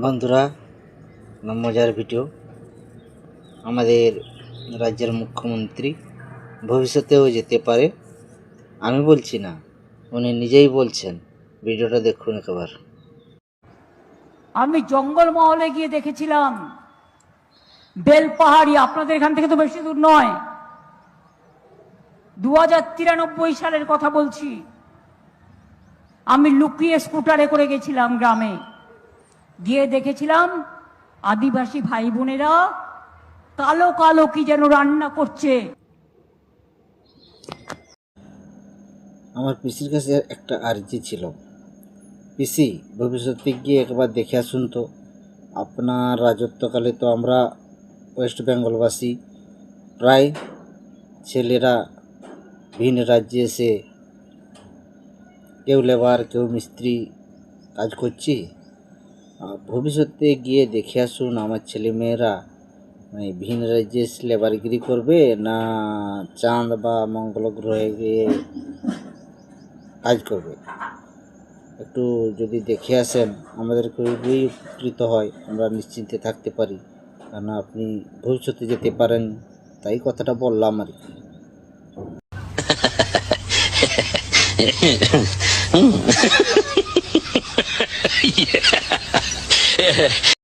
বন্ধুরা, মজার ভিডিও। আমাদের রাজ্যের মুখ্যমন্ত্রী ভবিষ্যতেও যেতে পারে, আমি বলছি না, উনি নিজেই বলছেন। ভিডিওটা দেখুন একবার। আমি জঙ্গলমহলে গিয়ে দেখেছিলাম বেলপাহাড়ি, আপনাদের এখান থেকে তো বেশি দূর নয়, 2093 সালের কথা বলছি। আমি লুকিয়ে স্কুটারে করে গেছিলাম গ্রামে, গিয়ে দেখেছিলাম আদিবাসী ভাই বোনেরা কালো কালো কি যেন রান্না করছে। আমার পিসির কাছে একটা আর্জি ছিল, পিসি ভবিষ্যতে গিয়ে একবার দেখে আসুন তো। আপনার রাজত্বকালে তো আমরা ওয়েস্ট বেঙ্গলবাসী প্রায় ছেলেরা ভিন রাজ্যে এসে কেউ লেবার কেউ মিস্ত্রি কাজ করছি। ভবিষ্যতে গিয়ে দেখে আসুন আমার ছেলেমেয়েরা ভিন রাজ্যে লেবারগিরি করবে না চাঁদ বা মঙ্গল গ্রহে গিয়ে কাজ করবে। একটু যদি দেখে আসেন আমাদের খুবই উপকৃত হয়, আমরা নিশ্চিন্তে থাকতে পারি, কারণ আপনি ভবিষ্যতে যেতে পারেন, তাই কথাটা বললাম আর কি।